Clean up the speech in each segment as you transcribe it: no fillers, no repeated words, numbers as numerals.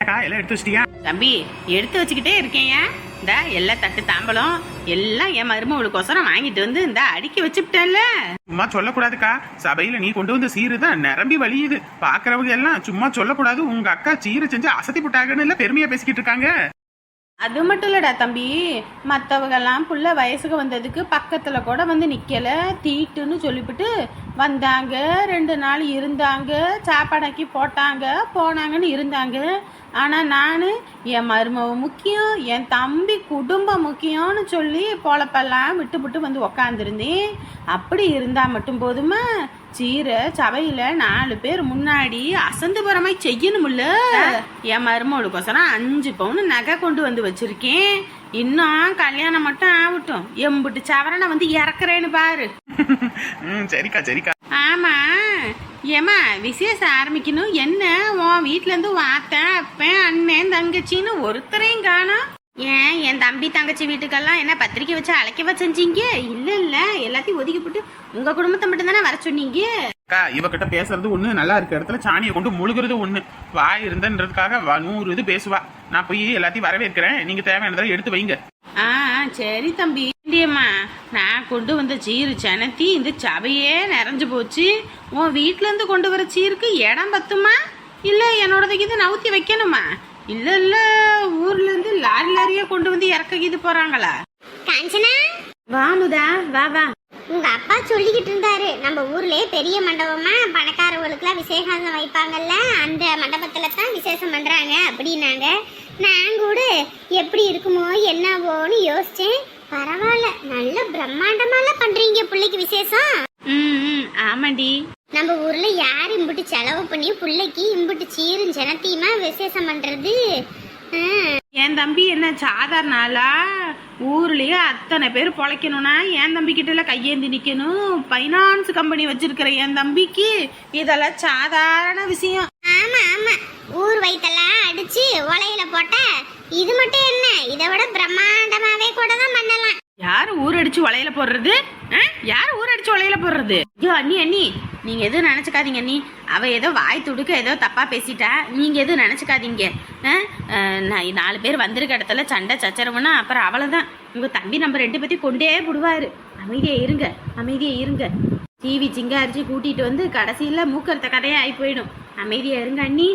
எல்லாம் எடுத்து வச்சிட்டியா? தம்பி எடுத்து வச்சுக்கிட்டே இருக்கேன். இந்த எல்லா தட்டு தாம்பலம் எல்லாம் என் மருமகளுக்கோசரம் வாங்கிட்டு வந்து இந்த அடுக்கி வச்சுட்டேன்ல. சும்மா சொல்லக்கூடாதுக்கா. சபையில நீ கொண்டு வந்த சீரு தான் நிரம்பி வலியுது. பாக்குறவங்க எல்லாம் சும்மா சொல்லக்கூடாது, உங்க அக்கா சீரை செஞ்சு அசத்தி போட்டாங்கன்னு எல்லாம் பெருமையா பேசிக்கிட்டு இருக்காங்க. அது மட்டும் இல்லடா தம்பி, மற்றவங்கெல்லாம் புள்ள வயசுக்கு வந்ததுக்கு பக்கத்தில் கூட வந்து நிற்கல, தீட்டுன்னு சொல்லிவிட்டு வந்தாங்க, 2 நாள் இருந்தாங்க, சாப்பாடாக்கி போட்டாங்க, போனாங்கன்னு இருந்தாங்க. ஆனால் நான் என் மருமவ முக்கியம், என் தம்பி குடும்பம் முக்கியம்னு சொல்லி பொழப்பெல்லாம் விட்டு வந்து உக்காந்துருந்தேன். அப்படி இருந்தால் மட்டும் போதுமா? சீரை சபையில் 4 பேர் முன்னாடி அசந்து போகிற மாதிரி செய்யணும்ல. என் மருமகளுக்கோசரம் 5 பவுன் நகை கொண்டு வந்து வச்சிருக்கேன். இன்னும் கல்யாணம் மட்டும் ஆகட்டும், எம்பிட்டு சவரனை வந்து இறக்குறேன்னு பாரு. சரிக்கா சரிக்கா. ஆமா ஏமா விசேஷம் ஆரம்பிக்கணும். என்ன உன் வீட்டுல இருந்து வாத்தேன் அப்பேன் அண்ணன் தங்கச்சின்னு ஒருத்தரையும் காணோம். ஏன் என் தம்பி தங்கச்சி வீட்டுக்கெல்லாம் என்ன பத்திரிக்கை வச்சு அழைக்கவா செஞ்சீங்க? இல்ல எல்லாத்தையும் ஒதுக்கி போட்டு உங்க குடும்பத்தை மட்டும் தானே வர சொன்னீங்க. அக்கா இவகிட்ட பேசுறது ஒண்ணு, நல்லா இருக்க இடத்துல சாணியை கொண்டு முழுகிறது ஒண்ணு. வாய் இருந்தன்றதுக்காக 100 இது பேசுவா. நான் போய் எல்லாத்தையும் வரவேற்கிறேன், நீங்க தேவையானதை எடுத்து வைங்க. சரி தம்பி. நான் கொண்டு வந்த சீரு சனத்தி இந்த சபையே நிறைஞ்சு போச்சு. உன் வீட்டுல இருந்து கொண்டு வர சீருக்கு இடம் பத்துமா? இல்ல என்னோடதுக்கு இது நவுத்தி வைக்கணுமா? இல்ல ஊர்ல இருந்து லாரியா கொண்டு வந்து இறக்கிது போறாங்களா? காஞ்சனா வாமுதா வா வா. உங்க அப்பா சொல்லிக்கிட்டு இருந்தாரு, நம்ம ஊர்லயே பெரிய மண்டபமா பணக்காரவங்களுக்குலாம் விசேஷம் வைப்பாங்கல்ல, அந்த மண்டபத்துல தான் விசேஷம் பண்றாங்க அப்படின்னாங்க. நான் கூட எப்படி இருக்குமோ என்னவோன்னு யோசிச்சேன். பரவாயில்ல, நல்ல பிரம்மாண்டமாலாம் பண்றீங்க பிள்ளைக்கு விசேஷம். ஆமாண்டி. நம்ம ஊர்ல யார் இம்புட்டு செலவு பண்ணி பிள்ளைக்கு இம்புட்டு சீரும் ஜனத்தையுமா விசேஷம் பண்றது? என் தம்பி என்ன சாதாரண ஆளா? ஊர்லயே அத்தனை பேர் பொழைக்கணும்னா என் தம்பி கிட்ட கையேந்தி நிக்கணும். பைனான்ஸ் கம்பெனி வச்சிருக்கிற என் தம்பிக்கு இதெல்லாம் சாதாரண விஷயம். ஆமா ஆமா, ஊர் வயித்தெல்லாம் அடிச்சு ஒலையில போட்ட இது மட்டும் என்ன, இதை விட பிரம்மாண்டமாவே கூட தான் பண்ணலாம். யாரு ஊரடிச்சு ஒலையில போடுறது? யாரு ஊரடிச்சு ஒலையில போடுறது? ஐயோ அண்ணி நீங்க எதுவும் நினைச்சுக்காதீங்க. அண்ணி அவ ஏதோ வாய் துடுக்க ஏதோ தப்பா பேசிட்டா, நீங்க எதுவும் நினைச்சுக்காதீங்க. நான் 4 பேர் வந்திருக்க இடத்துல சண்டை சச்சரவுன்னா அப்புறம் அவ்வளவுதான். உங்க தம்பி நம்ம 2 பேத்தையும் கொண்டே போடுவாரு. அமைதியா இருங்க. டிவி சிங்காரிச்சு கூட்டிட்டு வந்து கடைசியில மூக்கறுத்த கதையா ஆகி போயிடும். அமைதியா இருங்க அண்ணி.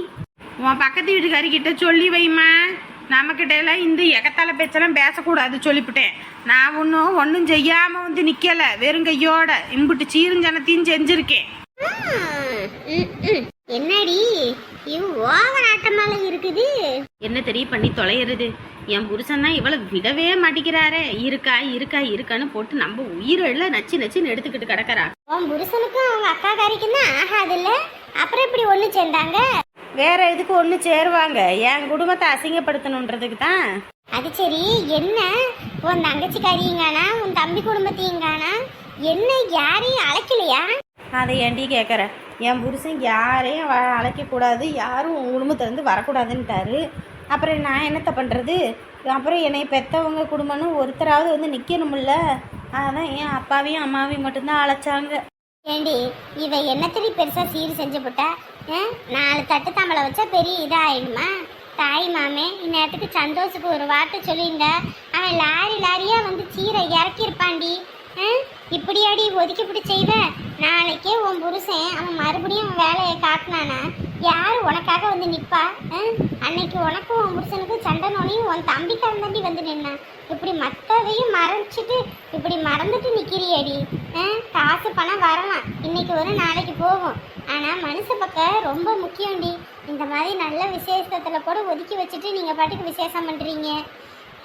உன் பக்கத்து வீட்டுக்காரி கிட்ட சொல்லி வைமா, நம்மக்கிட்ட எல்லாம் இந்த எகத்தால பேச்செல்லாம் பேசக்கூடாது சொல்லிவிட்டேன். நான் ஒன்றும் செய்யாம வந்து நிக்கல, வெறும் கையோட இம்புட்டு சீருஞ்சனத்தையும் செஞ்சிருக்கேன். என்னடி இவ் ஓவர் ஆட்டமால இருக்குது? என்ன தெரிய பண்ணி தொலைகிறது? என் புருஷன் தான் இவ்வளவு விடவே மாட்டிக்கிறாரே. இருக்கான்னு போட்டு நம்ம உயிரெல்லாம் நச்சுன்னு எடுத்துக்கிட்டு கிடக்கறா. உன் புருஷனுக்கும் அவங்க அக்கா காரிக்கும் தான் ஆகாதுல்ல, அப்புறம் எப்படி ஒண்ணு சேர்ந்தாங்க? வேற எதுக்கு ஒண்ணு சேருவாங்க? என் குடும்பத்தை அசிங்கப்படுத்தணுன்றதுக்கு தான். அது சரி, என்ன உன் தங்கச்சிக்காரியுங்கானா உன் தம்பி குடும்பத்தையுங்கானா, என்ன யாரையும் அழைக்கலையா? அதை ஏன்டி கேட்குற? என் புருஷன் யாரையும் அழைக்கக்கூடாது, யாரும் உன் குடும்பத்திலேருந்து வரக்கூடாதுன்ட்டாரு. அப்புறம் நான் என்னத்த பண்ணுறது? அப்புறம் என்னை பெற்றவங்க குடும்பம்னு ஒருத்தராவது வந்து நிற்கணும்ல. அதான் என் அப்பாவையும் அம்மாவையும் மட்டும்தான் அழைச்சாங்க. ஏண்டி இவ என்னத்தடி பெருசா சீர் செஞ்சு போட்டா? 4 தட்டு தாம்பளை வச்சா பெரிய இதாயிடுமா? தாய் மாமே இந்நேரத்துக்கு சந்தோஷுக்கு ஒரு வார்த்தை சொல்லியிருந்தா அவன் லாரியா வந்து சீரை இறக்கியிருப்பாண்டி. இப்படியாடி ஒதுக்கிப்பிடி செய்வ? நாளைக்கே உன் புருஷன் அவன் மறுபடியும் அவன் வேலையை காட்டினானா யாரு உனக்காக வந்து நிற்பா? அன்னைக்கு உனக்கும் உன் புருஷனுக்கும் சண்டை நோனையும் உன் தம்பிக்காரன் தம்பி வந்து நின்னா. இப்படி மற்றதையும் மறைச்சிட்டு இப்படி மறந்துட்டு நிற்கிறியடி. காசு பணம் வரலாம், இன்னைக்கு வரும் நாளைக்கு போகும், ஆனால் மனுஷ பக்கம் ரொம்ப முக்கியம்டி. இந்த மாதிரி நல்ல விசேஷத்தில் கூட ஒதுக்கி வச்சுட்டு நீங்கள் பாட்டுக்கு விசேஷம் பண்ணுறீங்க.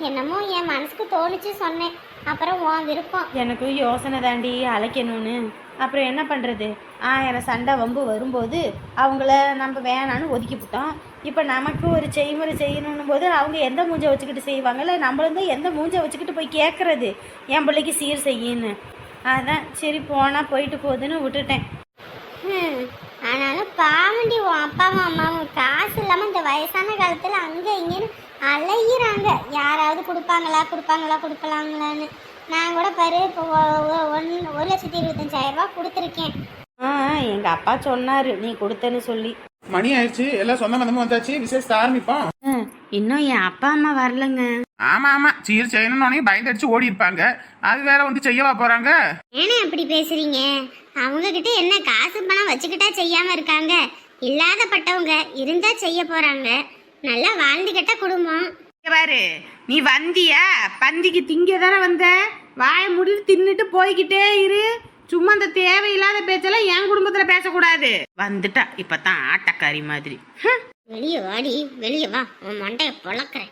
என்னமோ என் மனசுக்கு தோணுச்சு சொன்னேன், அப்புறம் உன் விருப்பம். எனக்கு யோசனை தாண்டி அழைக்கணும்னு. அப்புறம் என்ன பண்ணுறது? எனக்கு சண்டை வம்பு வரும்போது அவங்கள நம்ம வேணான்னு ஒதுக்கிவிட்டோம். இப்போ நமக்கு ஒரு செய்முறை செய்யணும் போது அவங்க எந்த மூஞ்சை வச்சுக்கிட்டு செய்வாங்கல்ல, நம்மளும் எந்த மூஞ்சை வச்சுக்கிட்டு போய் கேட்குறது என் பிள்ளைக்கு சீர் செய்யின்னு. அதான் சரி போனால் போயிட்டு போகுதுன்னு விட்டுட்டேன். ஆனாலும் பாவண்டி உன் அப்பாவும் அம்மாவும் காசு இல்லாமல் இந்த வயசான காலத்தில் அங்கே இங்கேன்னு அலையிறாங்க. யாராவது கொடுப்பாங்களான்னு. நான் கூட பாரு இப்போ 1,25,000 ரூபா கொடுத்துருக்கேன். எங்கள் அப்பா சொன்னார் நீ கொடுத்தேன்னு சொல்லி. மணி ஆயிடுச்சு, எல்லாம் சொந்த பந்தமும் வந்தாச்சு, விசேஷத்தை ஆரம்பிப்போம். இன்னும் என் அப்பா அம்மா வரலங்க. ஆமா ஆமா, சீர் செய்யணும்னு பயந்தடிச்சு ஓடி இருப்பாங்க. அது வேற வந்து செய்யவா போறாங்க? ஏனே அப்படி பேசுறீங்க? அவங்க கிட்ட என்ன காசு பணம் வச்சுக்கிட்டா செய்யாம இருக்காங்க? இல்லாதப்பட்டவங்க இருந்தா செய்ய போறாங்க. நல்லா வாழ்ந்துகிட்ட குடும்பம். பாரு, நீ வந்தியா பந்திக்கு திங்க தானே வந்த? வாய முடிட்டு தின்னுட்டு போய்கிட்டே இரு. சும்மா அந்த தேவையில்லாத பேச்செல்லாம் என் குடும்பத்துல பேசக்கூடாது. வந்துட்டா இப்பதான் ஆட்டக்காரி மாதிரி. வெளியே வாடி, வெளியே வா, உன் மண்டைய பொழக்கிறேன்.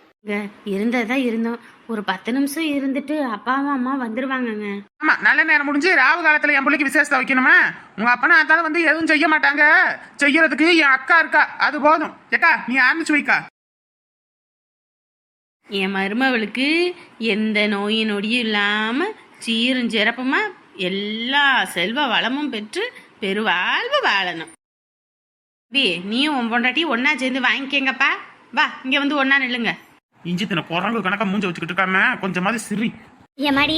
இருந்ததான் இருந்தோம், ஒரு 10 நிமிஷம் இருந்துட்டு அப்பாவும் அம்மா வந்துருவாங்கங்க. ஆமா, நல்ல நேரம் முடிஞ்சு ராவு காலத்துல என் பிள்ளைக்கு விசேஷத்தை வைக்கணுமா? உங்க அப்பனா அதால வந்து எதுவும் செய்ய மாட்டாங்க. செய்யறதுக்கு என் அக்கா இருக்கா, அது போதும். ஏக்கா நீ ஆரம்பிச்சு வைக்கா. என் மருமவளுக்கு எந்த நோய் நொடியும் இல்லாம சீரும் சிறப்புமா எல்லா செல்வ வளமும் பெற்று பெருவாழ்வு வாழணும். நீயும் உன் பொண்டாட்டி ஒன்னா சேர்ந்து வாங்கிக்கங்கப்பா. வா, இங்க வந்து ஒன்னா நில்லுங்க. இஞ்சி தின குரங்கு கணக்கா மூஞ்ச வச்சுக்கிட்டு இருக்காம கொஞ்சமாவது சிரி. ஏமாடி,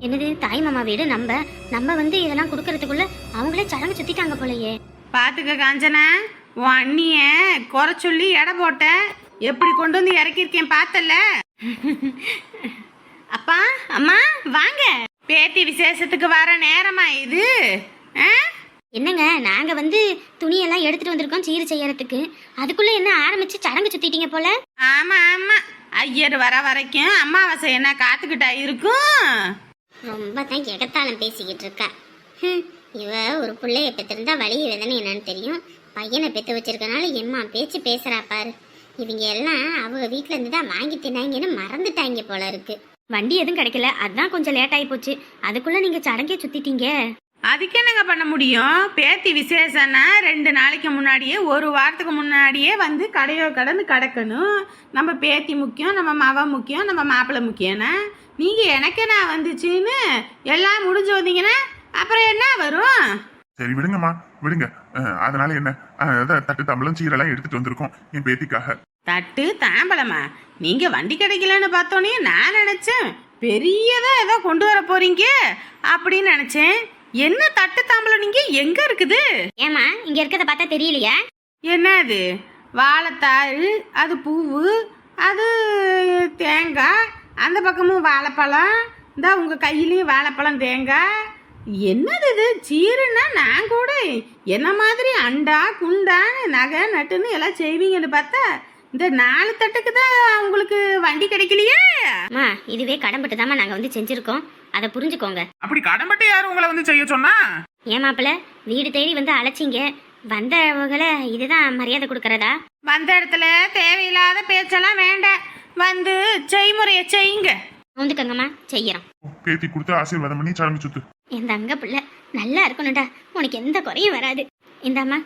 என்னது தாய் மாமா வீடு, நம்ம வந்து இதெல்லாம் கொடுக்கறதுக்குள்ள அவங்களே சடங்கு சுத்திட்டாங்க போலயே. பாத்துக்க காஞ்சனா, உன் அண்ணிய குறை சொல்லி எடை போட்ட எப்படி கொண்டு வந்து இறக்கிருக்கேன் பார்த்தல. அப்பா அம்மா வாங்க, பேத்தி விசேஷத்துக்கு வர நேரமா இது? என்னங்க, நாங்க வந்து துணியெல்லாம் எடுத்துட்டு வந்திருக்கோம் சீர் செய்யறதுக்கு. அதுக்குள்ள என்ன ஆரம்பிச்சு சடங்கு சுத்திட்டீங்க போல. ஆமா ஆமா, ஐயர் வர வரைக்கும் அம்மாவாசை என்ன காத்துக்கிட்டா இருக்கும்? ரொம்ப தான் எகத்தாலும் பேசிக்கிட்டு இருக்கா. இவ ஒரு பிள்ளைய பெற்றிருந்தா வலிய வேதனை என்னன்னு தெரியும். பையனை பெற்று வச்சிருக்கனால எம்மா பேச்சு பேசுறா பாரு. இவங்க எல்லாம் அவங்க வீட்டுல இருந்து தான் வாங்கி தின்னாங்கன்னு மறந்துட்டாங்க போல இருக்கு. வண்டி எதுவும் கிடைக்கல, அதான் கொஞ்சம் லேட் ஆகி போச்சு. அதுக்குள்ள நீங்க சடங்கே சுத்திட்டீங்க. அதுக்கு என்னங்க பண்ண முடியும்? பேத்தி விசேஷம்னா 2 நாளைக்கு முன்னாடியே, ஒரு வாரத்துக்கு முன்னாடியே வந்து கடையோ கடந்து கிடக்கணும். நம்ம பேத்தி முக்கியம், நம்ம மவ முக்கியம், நம்ம மாப்பிள்ளை முக்கியம்னா நீங்க எனக்கு நான் வந்துச்சுன்னு எல்லாம் முடிஞ்சு வந்தீங்கன்னா அப்புறம் என்ன வரும்? சரி விடுங்கம்மா விடுங்க. அதனால என்ன, தட்டு தம்பளம் சீரெல்லாம் எடுத்துட்டு வந்திருக்கோம் என் பேத்திக்காக. தட்டு தாம்பலமா? நீங்க வண்டி கிடைக்கலன்னு பார்த்தோன்னே நான் நினைச்சேன் பெரியதா ஏதோ கொண்டு வர போறீங்க அப்படின்னு நினைச்சேன். என்ன தட்டு தாம்பலம் நீங்க எங்க இருக்குது? ஏமா இங்க இருக்கிறத பார்த்தா தெரியலையா? என்ன அது? வாழைத்தாள், அது பூவு, அது தேங்காய், அந்த பக்கமும் வாழைப்பழம், இந்த உங்க கையிலயும் வாழைப்பழம் தேங்காய். என்னது இது? சீருன்னா நான் கூட என்ன மாதிரி அண்டா குண்டான்னு நகை நட்டுன்னு எல்லாம் செய்வீங்கன்னு பார்த்தா இந்த 4 தட்டுக்கு தான் உங்களுக்கு வண்டி கிடைக்கலையே. அம்மா இதுவே கடன்பட்டு தாம்மா நாங்க வந்து செஞ்சிருக்கோம், அதை புரிஞ்சுக்கோங்க. அப்படி கடன்பட்டு யாரும் உங்களை வந்து செய்ய சொன்னா? ஏமாப்பிள்ள வீடு தேடி வந்து அழைச்சிங்க, வந்தவங்களை இதுதான் மரியாதை கொடுக்கறதா? வந்த இடத்துல தேவையில்லாத பேச்செல்லாம் வேண்டாம், வந்து செய்முறையை செய்யுங்க. வந்துக்கங்கம்மா, செய்யறோம். பேத்தி கொடுத்து ஆசீர்வாதம் பண்ணி சடங்கு சுத்து. என் தங்க பிள்ளை நல்லா இருக்கணும்டா, உனக்கு எந்த குறையும் வராது. இந்தாம்மா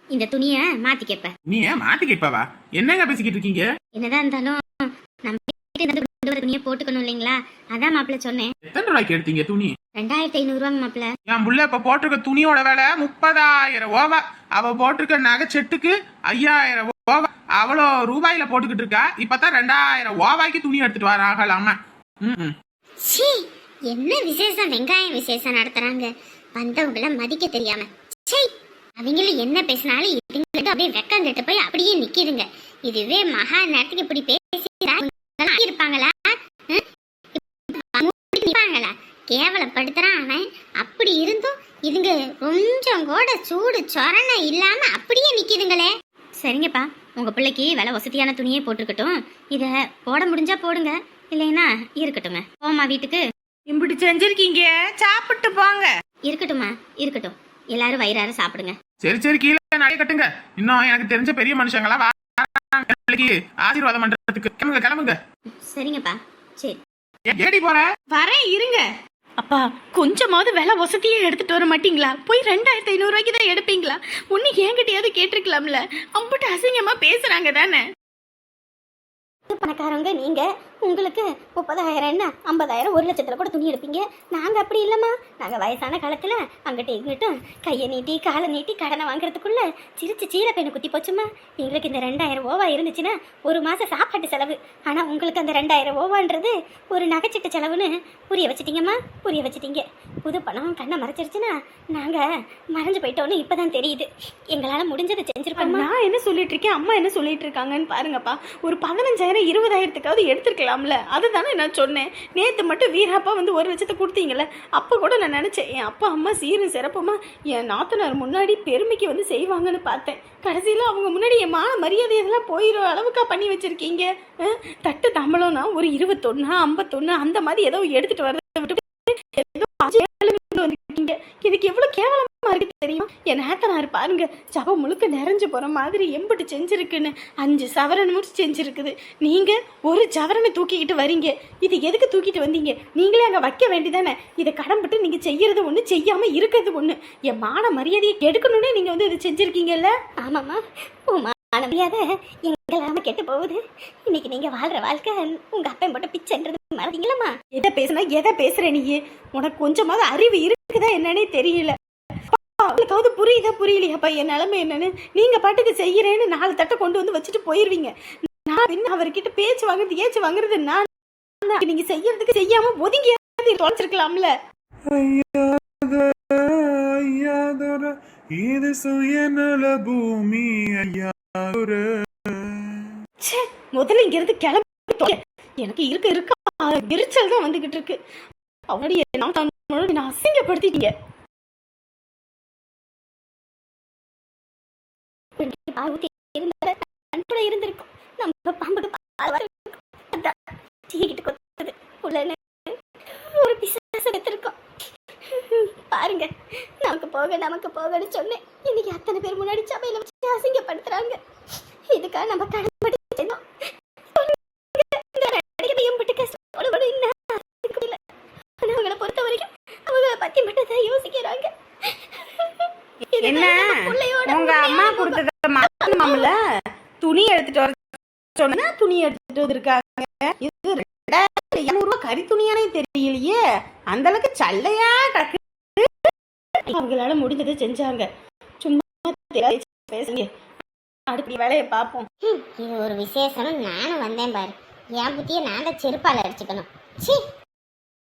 இந்த துணிய மாத்திக்கப்ப. நீ ஏன் மாத்திக்க இப்பவா? என்னங்க பேசிக்கிட்டு இருக்கீங்க? என்னதான் இருந்தாலும் நம்ம துணியை போட்டுக்கணும் இல்லைங்களா? அதான் மாப்பிள்ள சொன்னேன். எத்தனை ரூபாய்க்கு எடுத்தீங்க துணி? 2500 ரூபாங்க மாப்பிள்ள. என் புள்ள இப்ப போட்டிருக்க துணியோட விலை 30,000 ரூபா. அவ போட்டிருக்க நகை செட்டுக்கு 5000 ரூபா. அவ்வளோ ரூபாயில போட்டுக்கிட்டு இருக்கா. இப்பதான் 2000 ரூபாய்க்கு துணி எடுத்துட்டு வராங்களாமா. சீ, என்ன விசேஷம், வெங்காயம் விசேஷம் நடத்துறாங்க, வந்தவங்கள மதிக்க தெரியாம. சீ, அவங்களும் என்ன பேசினாலும் இதுங்களுக்கு அப்படியே வெக்கம் கெட்டு போய் அப்படியே நிக்கிதுங்க. இதுவே மகா நேரத்துக்கு இப்படி பேசி இருப்பாங்களா? கேவலப்படுத்துறான் அவன். அப்படி இருந்தும் இதுங்க கொஞ்சம் கூட சூடு சொரண இல்லாம அப்படியே நிக்கிதுங்களே. சரிங்கப்பா, உங்க பிள்ளைக்கு விலை வசதியான துணியே போட்டுருக்கட்டும். இத போட முடிஞ்சா போடுங்க, இல்லைன்னா இருக்கட்டுங்க. போமா வீட்டுக்கு. இப்படி செஞ்சிருக்கீங்க, சாப்பிட்டு போங்க. இருக்கட்டுமா இருக்கட்டும், எல்லாரும் வயிறார சாப்பிடுங்க. சரி சரி, கீழே நிறைய கட்டுங்க. இன்னும் எனக்கு தெரிஞ்ச பெரிய மனுஷங்களா ஆசீர்வாதம் பண்றதுக்கு. கிளம்புங்க கிளம்புங்க. சரிங்கப்பா, சரி. ஏடி போற? வரேன் இருங்க. அப்பா கொஞ்சமாவது விலை வசதியே எடுத்துட்டு வர மாட்டீங்களா? போய் 2500 ரூபாய்க்கு தான் எடுப்பீங்களா? ஒன்னு என்கிட்டயாவது கேட்டிருக்கலாம்ல. அம்பிட்டு அசிங்கமா பேசுறாங்க தானே. பணக்காரங்க நீங்க, உங்களுக்கு 30,000 என்ன 50,000 1 லட்சத்துல கூட துணி எடுப்பீங்க. நாங்க அப்படி இல்லம்மா. நாங்க வயசான காலத்துல அங்கிட்டும் இங்கிட்டும் கையை நீட்டி காலை நீட்டி கடனை வாங்குறதுக்குள்ள சிரிச்சு சீலை பெண்ணு குத்தி போச்சுமா. எங்களுக்கு இந்த 2,000 ஓவா இருந்துச்சுன்னா ஒரு மாசம் சாப்பாட்டு செலவு. ஆனா உங்களுக்கு அந்த 2,000 ஓவான்றது ஒரு நகைச்சிட்டு செலவுன்னு புரிய வச்சிட்டீங்கம்மா, புரிய வச்சிட்டீங்க. புது பணம் கண்ணை மறைச்சிருச்சுன்னா நாங்க மறைஞ்சு போயிட்டோன்னு இப்பதான் தெரியுது. எங்களால முடிஞ்சதை செஞ்சிருக்கோம். நான் என்ன சொல்லிட்டு இருக்கேன், அம்மா என்ன சொல்லிட்டு இருக்காங்கன்னு பாருங்கப்பா. ஒரு 15,000 20,000த்துக்காவது எடுத்துருக்கலாம்ல. அதுதானே நான் சொன்னேன். நேற்று மட்டும் வீராப்பா வந்து 1 லட்சத்தை கொடுத்தீங்களே, அப்போ கூட நான் நினச்சேன் என் அப்பா அம்மா சீரும் சிறப்புமா என் நாத்தனார் முன்னாடி பெருமைக்கு வந்து செய்வாங்கன்னு பார்த்தேன். கடைசியில் அவங்க முன்னாடி என் மான மரியாதை இதெல்லாம் போயிடும் அளவுக்கா பண்ணி வச்சிருக்கீங்க. தட்டு தம்பளம்னா ஒரு 21 51 அந்த மாதிரி ஏதோ எடுத்துட்டு வரதை விட்டு ஏதோ 5-7 வந்துருக்கீங்க. இதுக்கு எவ்வளோ கேவலமா இருக்கு தெரியும். என் நாத்தனார் பாருங்க, ஜபம் முழுக்க நிறைஞ்சு போற மாதிரி எம்பிட்டு செஞ்சிருக்குன்னு 5 சவரன் மட்டும் செஞ்சிருக்குது. நீங்க ஒரு சவரனை தூக்கிக்கிட்டு வரீங்க. இது எதுக்கு தூக்கிட்டு வந்தீங்க? நீங்களே அங்க வைக்க வேண்டிதானே. இதை கடன்பட்டு நீங்க செய்யறது ஒண்ணு, செய்யாம இருக்கிறது ஒண்ணு. என் மான மரியாதையை கெடுக்கணும்னே நீங்க வந்து இதை செஞ்சிருக்கீங்கல்ல. ஆமாம்மா, உன் மரியாதை எங்களாம கெட்டு போகுது. இன்னைக்கு நீங்க வாழ்ற வாழ்க்கை உங்க அப்பன் போட்ட பிச்சைன்றது மறந்தீங்களம்மா. எதை பேசுனா எதை பேசுற நீ? உனக்கு கொஞ்சமாவது அறிவு இருக்குதா என்னன்னே தெரியல. அவளுக்காவது புரியுதா புரியலையாப்பா என் நிலைமை என்னன்னு? நீங்க பாட்டுக்கு செய்யறேன்னு 4 தட்டை கொண்டு வந்து வச்சுட்டு போயிருவீங்க. நான் என்ன அவர்கிட்ட பேச்சு வாங்குறது ஏச்சு வாங்குறது? நான் நீங்க செய்யறதுக்கு செய்யாம ஒதுங்கி தொலைச்சிருக்கலாம்ல. இது சுயநல பூமி ஐயா. முதல்ல இங்க இருந்து கிளம்பி. எனக்கு இருக்க எரிச்சல் தான் வந்துகிட்டு இருக்கு. அவனுடைய நான் அசிங்கப்படுத்திட்டீங்க. இருந்திருக்கும் நம்ம பாம்புக்கு ஒரு பிசாசு எடுத்திருக்கோம். பாருங்க, நமக்கு போகன்னு சொன்னேன். இன்னைக்கு அத்தனை பேர் முன்னாடி சபையில வச்சு அசிங்கப்படுத்துறாங்க. இதுக்காக நம்ம கடன்பட்டு செஞ்சோம். அவங்களை பொறுத்த வரைக்கும் அவங்களை பத்தி மட்டும் தான் யோசிக்கிறாங்க. என்ன உங்க அம்மா கொடுத்தத மாமல துணி எடுத்துட்டு வர சொன்னா துணி எடுத்துட்டு வந்திருக்காங்க. இது 2,200 கறி துணியானே தெரியலையே. அந்த அளவுக்கு சல்லையா கிடக்கு. அவங்களால முடிஞ்சதை செஞ்சாங்க. சும்மா பேசுங்க, அடுத்த வேலையை பார்ப்போம். இது ஒரு விசேஷம். நானும் வந்தேன் பாரு. என் புத்தியை நான் தான் செருப்பால் அடிச்சுக்கணும். சி